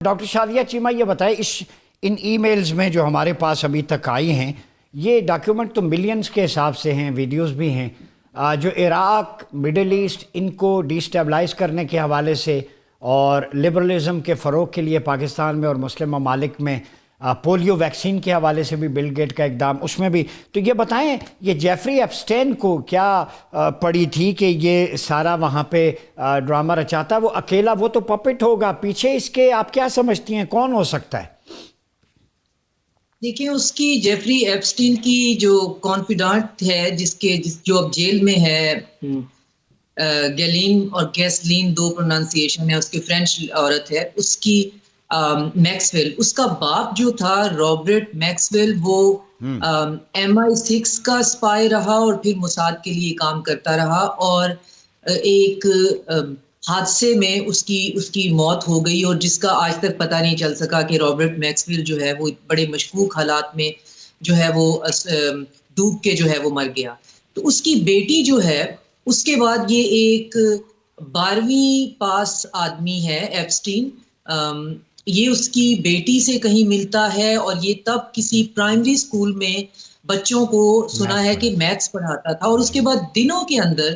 Doctor Shadia Cheema یہ بتائیں ان e mails میں جو ہمارے پاس ابھی تک آئی ہیں یہ ڈاکیومنٹ تو ملینز کے حساب سے ہیں، ویڈیوز بھی ہیں جو عراق، مڈل ایسٹ ان کو ڈی اسٹیبلائز کرنے کے حوالے سے اور لبرلزم کے فروغ کے لیے پاکستان میں اور مسلم ممالک میں پولیو ویکسین کے حوالے سے بھی بل گیٹ کا اقدام اس میں بھی. تو یہ بتائیں یہ جیفری ایپسٹین کو کیا پڑی تھی کہ یہ سارا وہاں پہ ڈرامہ رچاتا؟ وہ اکیلا، وہ تو پپٹ ہوگا، پیچھے اس کے آپ کیا سمجھتی ہیں کون ہو سکتا ہے؟ دیکھیں اس کی جیفری ایپسٹین کی جو کانفیڈنٹ ہے جو اب جیل میں ہے، گیلین اور گیسلین دو پروننسیشن ہے، اس کی فرینچ عورت ہے، اس کی میکسویل، اس کا باپ جو تھا رابرٹ میکسویل، وہ MI6 کا سپائی رہا اور پھر موساد کے لیے کام کرتا رہا، اور ایک حادثے میں اس کی موت ہو گئی، اور جس کا آج تک پتہ نہیں چل سکا کہ رابرٹ میکسویل جو ہے وہ بڑے مشکوک حالات میں جو ہے وہ ڈوب کے جو ہے وہ مر گیا. تو اس کی بیٹی جو ہے، اس کے بعد یہ ایک 12ویں پاس آدمی ہے ایپسٹین، یہ اس کی بیٹی سے کہیں ملتا ہے، اور یہ تب کسی پرائمری اسکول میں بچوں کو سنا ہے کہ میتھس پڑھاتا تھا، اور اس کے بعد دنوں کے اندر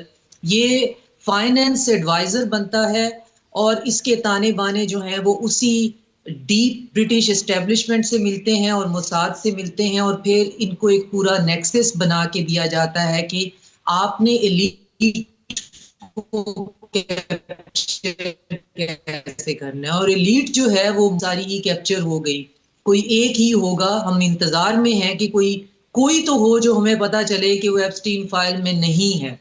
یہ فائنینس ایڈوائزر بنتا ہے، اور اس کے تانے بانے جو ہیں وہ اسی ڈیپ برٹش اسٹیبلشمنٹ سے ملتے ہیں اور موساد سے ملتے ہیں، اور پھر ان کو ایک پورا نیکسس بنا کے دیا جاتا ہے کہ آپ نے ایلیٹ کو کیسے کرنا ہے، اور ایلیٹ جو ہے وہ ساری ہی کیپچر ہو گئی، کوئی ایک ہی ہوگا. ہم انتظار میں ہیں کہ کوئی تو ہو جو ہمیں پتا چلے کہ وہ ایپسٹین فائل میں نہیں ہے.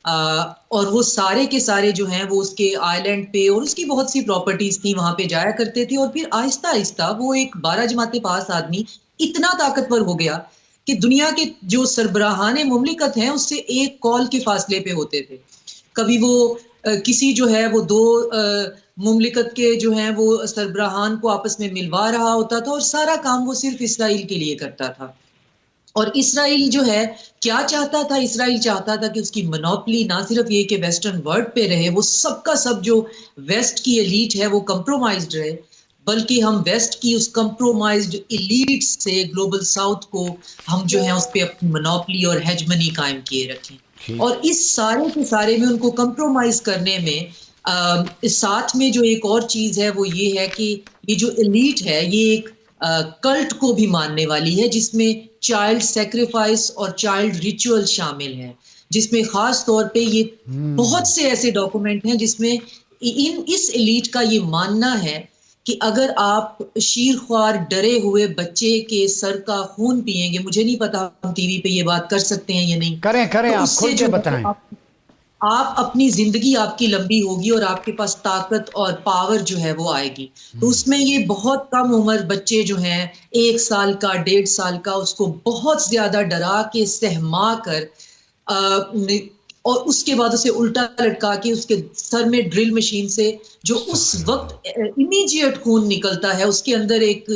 اور وہ سارے کے سارے جو ہیں وہ اس کے آئیلینڈ پہ، اور اس کی بہت سی پراپرٹیز تھیں، وہاں پہ جایا کرتے تھے، اور پھر آہستہ آہستہ وہ ایک 12 جماعت پاس آدمی اتنا طاقتور ہو گیا کہ دنیا کے جو سربراہان مملکت ہیں اس سے ایک کال کے فاصلے پہ ہوتے تھے. کبھی وہ کسی جو ہے وہ دو مملکت کے جو ہیں وہ سربراہان کو آپس میں ملوا رہا ہوتا تھا، اور سارا کام وہ صرف اسرائیل کے لیے کرتا تھا. اور اسرائیل جو ہے کیا چاہتا تھا؟ اسرائیل چاہتا تھا کہ اس کی منوپلی نہ صرف یہ کہ ویسٹرن ورلڈ پہ رہے، وہ سب کا سب جو ویسٹ کی ایلیٹ ہے وہ کمپرومائزڈ رہے، بلکہ ہم ویسٹ کی اس کمپرومائزڈ ایلیٹ سے گلوبل ساؤتھ کو ہم جو ہیں اس پہ اپنی منوپلی اور ہیجمنی قائم کیے رکھیں. اور اس سارے کے سارے میں ان کو کمپرومائز کرنے میں ساتھ میں جو ایک اور چیز ہے وہ یہ ہے کہ یہ جو ایلیٹ ہے یہ ایک کلٹ کو بھی ماننے والی ہے، جس میں چائلڈ سیکریفائس اور چائلڈ ریچول شامل ہیں، جس میں خاص طور پہ یہ بہت سے ایسے ڈاکومنٹ ہیں جس میں اس ایلیٹ کا یہ ماننا ہے کہ اگر آپ شیرخوار ڈرے ہوئے بچے کے سر کا خون پیئیں گے، مجھے نہیں پتا ہم ٹی وی پہ یہ بات کر سکتے ہیں یا نہیں، کریں تو آپ اس سے کھل جو کے بتائیں. آپ اپنی زندگی آپ کی لمبی ہوگی اور آپ کے پاس طاقت اور پاور جو ہے وہ آئے گی. تو اس میں یہ بہت کم عمر بچے جو ہیں 1 سال کا 1.5 سال کا، اس کو بہت زیادہ ڈرا کے سہما کر اور اس کے بعد اسے الٹا لٹکا کے اس کے سر میں ڈرل مشین سے جو اس وقت امیجیٹ خون نکلتا ہے، اس کے اندر ایک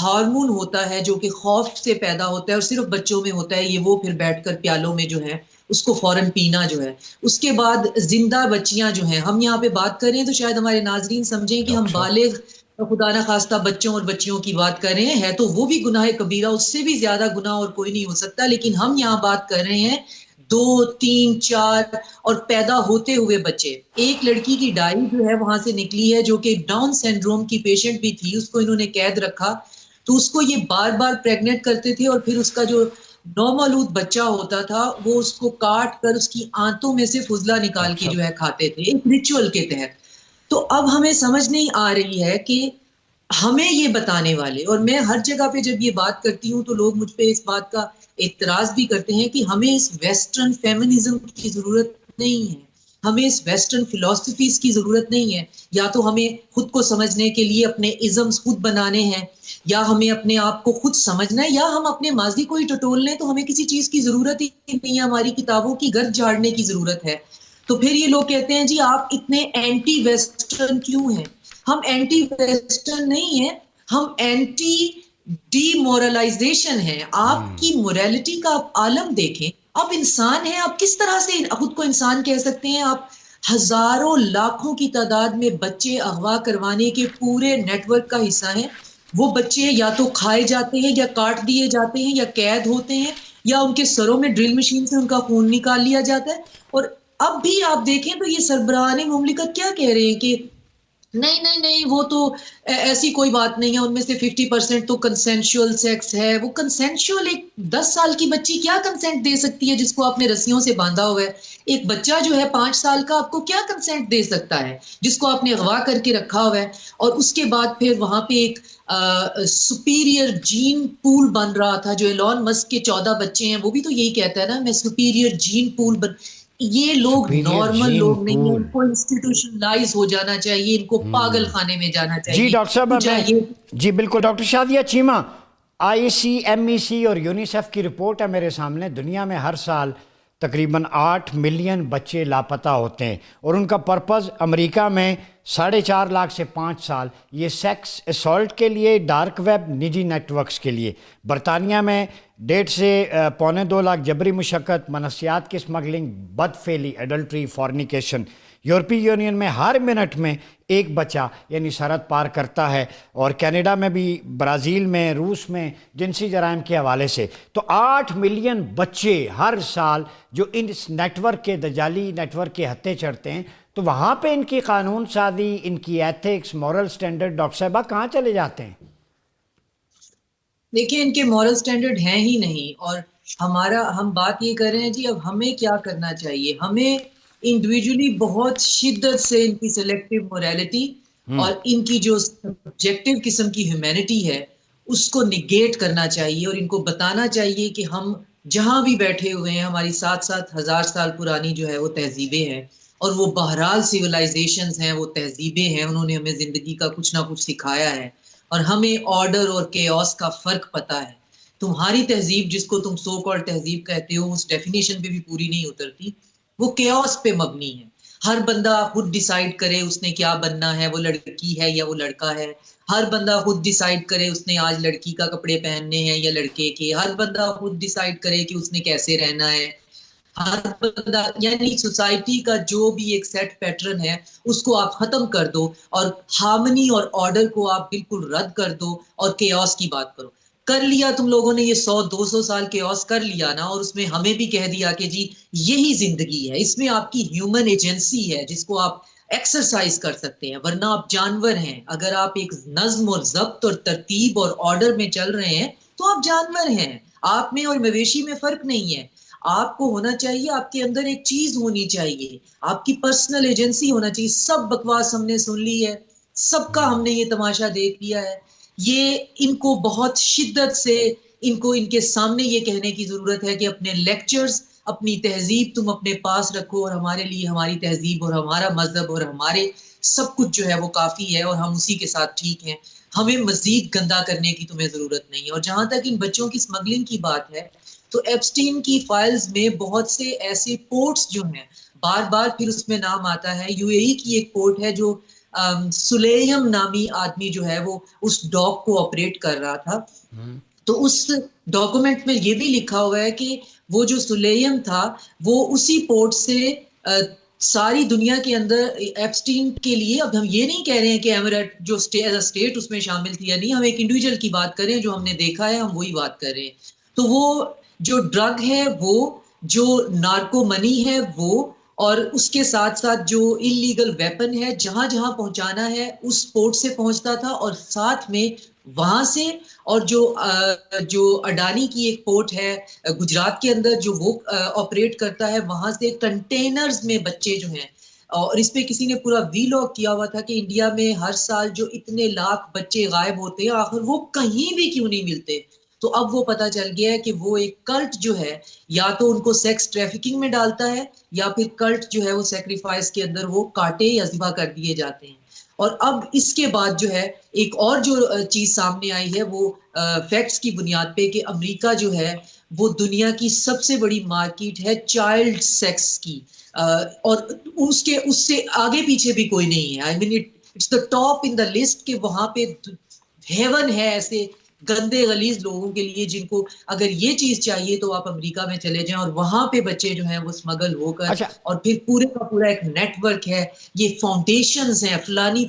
ہارمون ہوتا ہے جو کہ خوف سے پیدا ہوتا ہے اور صرف بچوں میں ہوتا ہے، یہ وہ پھر بیٹھ کر پیالوں میں جو ہے اس کو فوراً پینا جو ہے. اس کے بعد زندہ بچیاں جو ہیں، ہم یہاں پہ بات کر رہے ہیں تو شاید ہمارے ناظرین سمجھیں کہ ہم بالغ خدا نہ خواستہ بچوں اور بچیوں کی بات کر رہے ہیں، تو وہ بھی گناہ کبیرہ، اس سے بھی زیادہ گناہ اور کوئی نہیں ہو سکتا. لیکن ہم یہاں بات کر رہے ہیں 2 3 4 اور پیدا ہوتے ہوئے بچے. ایک لڑکی کی ڈائری جو ہے وہاں سے نکلی ہے جو کہ ڈاؤن سنڈروم کی پیشنٹ بھی تھی، اس کو انہوں نے قید رکھا، تو اس کو یہ بار بار پریگنٹ کرتے تھے، اور پھر اس کا جو نومولود بچہ ہوتا تھا وہ اس کو کاٹ کر اس کی آنتوں میں سے فضلہ نکال کے جو ہے کھاتے تھے ایک ریچول کے تحت. تو اب ہمیں سمجھ نہیں آ رہی ہے کہ ہمیں یہ بتانے والے، اور میں ہر جگہ پہ جب یہ بات کرتی ہوں تو لوگ مجھ پہ اس بات کا اعتراض بھی کرتے ہیں کہ ہمیں اس ویسٹرن فیمنزم کی ضرورت نہیں ہے، ہمیں اس ویسٹرن فلسفیز کی ضرورت نہیں ہے. یا تو ہمیں خود کو سمجھنے کے لیے اپنے ازمز خود بنانے ہیں، یا ہمیں اپنے آپ کو خود سمجھنا ہے، یا ہم اپنے ماضی کو ہی ٹٹول لیں تو ہمیں کسی چیز کی ضرورت ہی نہیں ہے، ہماری کتابوں کی گرد جھاڑنے کی ضرورت ہے. تو پھر یہ لوگ کہتے ہیں جی آپ اتنے اینٹی ویسٹرن کیوں ہیں؟ ہم اینٹی ویسٹرن نہیں ہیں، ہم اینٹی ڈی مورلائزیشن ہے. آپ کی موریلٹی کا آپ عالم دیکھیں، آپ انسان ہیں، آپ کس طرح سے خود کو انسان کہہ سکتے ہیں؟ آپ ہزاروں لاکھوں کی تعداد میں بچے اغوا کروانے کے پورے نیٹ ورک کا حصہ ہیں. وہ بچے یا تو کھائے جاتے ہیں یا کاٹ دیے جاتے ہیں یا قید ہوتے ہیں یا ان کے سروں میں ڈرل مشین سے ان کا خون نکال لیا جاتا ہے. اور اب بھی آپ دیکھیں تو یہ سربراہان مملکت کیا کہہ رہے ہیں کہ نہیں نہیں نہیں وہ تو ایسی کوئی بات نہیں ہے, ان میں سے 50% تو کنسینشول سیکس ہے. وہ کنسینشول ایک 10 سال کی بچی کیا کنسینٹ دے سکتی ہے جس کو آپ نے رسیوں سے باندھا ہوا ہے؟ ایک بچہ جو ہے 5 سال کا آپ کو کیا کنسینٹ دے سکتا ہے جس کو آپ نے اغوا کر کے رکھا ہوا ہے؟ اور اس کے بعد پھر وہاں پہ ایک سپیریئر جین پول بن رہا تھا, جو ایلون مسک کے 14 بچے ہیں وہ بھی تو یہی کہتا ہے نا, میں سپیریئر جین پول یہ لوگ سپیریئر نارمل جین لوگ نہیں ہیں, پول. ان کو انسٹیٹیوشنلائز ہو جانا چاہیے, ان کو پاگل خانے میں جانا جی چاہیے. ڈاکٹر صاحب تو میں چاہیے جی بالکل. ڈاکٹر شادیہ چیمہ, ICMEC اور یونیسیف کی رپورٹ ہے میرے سامنے, دنیا میں ہر سال تقریباً 8 ملین بچے لاپتہ ہوتے ہیں اور ان کا پرپز امریکہ میں 4.5 لاکھ سے 5 سال یہ سیکس اسالٹ کے لیے, ڈارک ویب, نجی نیٹ ورکس کے لیے. برطانیہ میں 1.5 سے 1.25 لاکھ جبری مشقت, منشیات کی اسمگلنگ, بد فعلی, ایڈلٹری, فورنیکیشن. یورپی یونین میں ہر منٹ میں ایک بچہ یعنی سرحد پار کرتا ہے, اور کینیڈا میں بھی, برازیل میں, روس میں جنسی جرائم کے حوالے سے. تو 8 ملین بچے ہر سال جو اس نیٹ ورک کے, دجالی نیٹ ورک کے ہتھے چڑھتے ہیں, تو وہاں پہ ان کی قانون سازی, ان کی ایتھکس, مورل سٹینڈرڈ ڈاکٹر صاحبہ کہاں چلے جاتے ہیں؟ دیکھیں ان کے مورل سٹینڈرڈ ہیں ہی نہیں. اور ہم بات یہ کر رہے ہیں جی اب ہمیں کیا کرنا چاہیے. ہمیں انڈیویجولی بہت شدت سے ان کی سلیکٹیو موریلٹی اور ان کی جو سبجیکٹو قسم کی ہیومینٹی ہے اس کو نگیٹ کرنا چاہیے, اور ان کو بتانا چاہیے کہ ہم جہاں بھی بیٹھے ہوئے ہیں, ہماری 7,000 سال پرانی جو ہے وہ تہذیبیں ہیں, اور وہ بہرحال سیولائزیشنز ہیں, وہ تہذیبیں ہیں, انہوں نے ہمیں زندگی کا کچھ نہ کچھ سکھایا ہے, اور ہمیں آرڈر اور کیوس کا فرق پتہ ہے. تمہاری تہذیب جس کو تم سو کال تہذیب کہتے ہو اس ڈیفینیشن پہ بھی پوری نہیں اترتی, وہ کیوس پہ مبنی ہے. ہر بندہ خود ڈیسائیڈ کرے اس نے کیا بننا ہے, وہ لڑکی ہے یا وہ لڑکا ہے. ہر بندہ خود ڈیسائیڈ کرے اس نے آج لڑکی کا کپڑے پہننے ہیں یا لڑکے کے. ہر بندہ خود ڈیسائیڈ کرے کہ اس نے کیسے رہنا ہے. ہر بندہ, یعنی سوسائٹی کا جو بھی ایک سیٹ پیٹرن ہے اس کو آپ ختم کر دو, اور ہارمنی اور آرڈر کو آپ بالکل رد کر دو, اور کیوس کی بات کرو. کر لیا تم لوگوں نے یہ 100-200 سال کیوس کر لیا نا, اور اس میں ہمیں بھی کہہ دیا کہ جی یہی زندگی ہے, اس میں آپ کی ہیومن ایجنسی ہے جس کو آپ ایکسرسائز کر سکتے ہیں, ورنہ آپ جانور ہیں. اگر آپ ایک نظم اور ضبط اور ترتیب اور آرڈر میں چل رہے ہیں تو آپ جانور ہیں. آپ میں اور مویشی میں فرق نہیں ہے. آپ کو ہونا چاہیے, آپ کے اندر ایک چیز ہونی چاہیے, آپ کی پرسنل ایجنسی ہونا چاہیے. سب بکواس ہم نے سن لی ہے, سب کا ہم نے یہ تماشا دیکھ لیا ہے. یہ ان کو بہت شدت سے ان کو ان کے سامنے یہ کہنے کی ضرورت ہے کہ اپنے لیکچرز, اپنی تہذیب تم اپنے پاس رکھو, اور ہمارے لیے ہماری تہذیب اور ہمارا مذہب اور ہمارے سب کچھ جو ہے وہ کافی ہے, اور ہم اسی کے ساتھ ٹھیک ہیں. ہمیں مزید گندا کرنے کی تمہیں ضرورت نہیں ہے. اور جہاں تک ان بچوں کی اسمگلنگ کی بات ہے تو ایپسٹین کی فائلز میں بہت سے ایسے پورٹس جو ہیں, بار بار پھر اس میں نام آتا ہے, UAE کی ایک پورٹ ہے جو سلیم نامی آدمی جو ہے وہ اس ڈاک کو آپریٹ کر رہا تھا. تو اس ڈاکومنٹ میں یہ بھی لکھا ہوا ہے کہ وہ جو سلیم تھا وہ اسی پورٹ سے ساری دنیا کے اندر ایپسٹین کے لیے, اب ہم یہ نہیں کہہ رہے ہیں کہ ایمریٹ جو ایز اے اسٹیٹ اس میں شامل تھی یا نہیں, ہم ایک انڈیویجول کی بات کر رہے ہیں, جو ہم نے دیکھا ہے ہم وہی بات کر رہے ہیں. تو وہ جو ڈرگ ہے, وہ جو نارکو منی ہے, وہ اور اس کے ساتھ ساتھ جو انلیگل ویپن ہے, جہاں جہاں پہنچانا ہے اس پورٹ سے پہنچتا تھا, اور ساتھ میں وہاں سے, اور جو اڈانی کی ایک پورٹ ہے گجرات کے اندر جو وہ آپریٹ کرتا ہے, وہاں سے کنٹینرز میں بچے جو ہیں, اور اس پہ کسی نے پورا ویلاگ کیا ہوا تھا کہ انڈیا میں ہر سال جو اتنے لاکھ بچے غائب ہوتے ہیں, آخر وہ کہیں بھی کیوں نہیں ملتے. تو اب وہ پتہ چل گیا ہے کہ وہ ایک کلٹ جو ہے, یا تو ان کو سیکس ٹریفکنگ میں ڈالتا ہے, یا پھر کلٹ جو ہے وہ سیکریفائس کے اندر وہ کاٹے یا ذبح کر دیے جاتے ہیں. اور اب اس کے بعد جو ہے ایک اور جو چیز سامنے آئی ہے وہ فیکٹس کی بنیاد پہ, کہ امریکہ جو ہے وہ دنیا کی سب سے بڑی مارکیٹ ہے چائلڈ سیکس کی, اور اس سے آگے پیچھے بھی کوئی نہیں ہے. I mean it's the top in the list, کہ وہاں پہ ہیون ہے ایسے گندے غلیظ لوگوں کے لیے جن کو اگر یہ چیز چاہیے تو آپ امریکہ میں چلے جائیں اور وہاں پہ بچے جو ہیں وہ اسمگل ہو کر اچھا اور پھر پورے کا پورا ایک نیٹ ورک ہے. یہ فاؤنڈیشنز ہیں, فلانی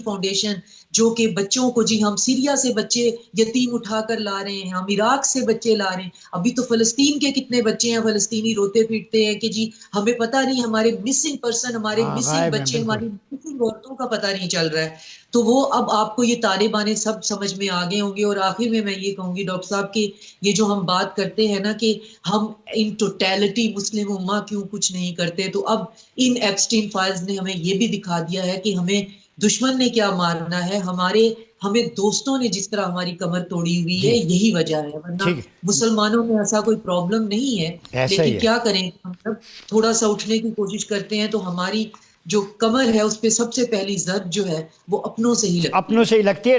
فاؤنڈیشن جو کہ بچوں کو, جی ہم سیریا سے بچے یتیم اٹھا کر لا رہے ہیں, ہم عراق سے بچے لا رہے ہیں, ابھی تو فلسطین کے کتنے بچے ہیں فلسطینی روتے پیٹتے ہیں کہ جی ہمیں پتہ نہیں, ہمارے مسنگ پرسن, ہمارے ہاں مسنگ غائب ہیں بچے, بالکل. ہماری مسنگ عورتوں کا پتہ نہیں چل رہا ہے. تو وہ اب آپ کو یہ طالبان سب سمجھ میں آگے ہوں گے. اور آخر میں یہ کہوں گی ڈاکٹر صاحب کہ یہ جو ہم بات کرتے ہیں نا کہ ہم ان ٹوٹیلٹی مسلم امہ کیوں کچھ نہیں کرتے, تو اب ان ایپسٹین فائلز نے ہمیں یہ بھی دکھا دیا ہے کہ ہمیں دشمن نے کیا مارنا ہے, ہمیں دوستوں نے جس طرح ہماری کمر توڑی ہوئی ہے جی یہی وجہ ہے, ورنہ ٹھیک ہے, مسلمانوں میں ایسا کوئی پرابلم نہیں ہے. ایسا لیکن ہی ہے. کیا کریں, ہم سب تھوڑا سا اٹھنے کی کوشش کرتے ہیں تو ہماری جو کمر ہے اس پہ سب سے پہلی ضرب جو ہے وہ اپنوں سے ہی لگتی اپنوں ہے. سے ہی لگتی ہے.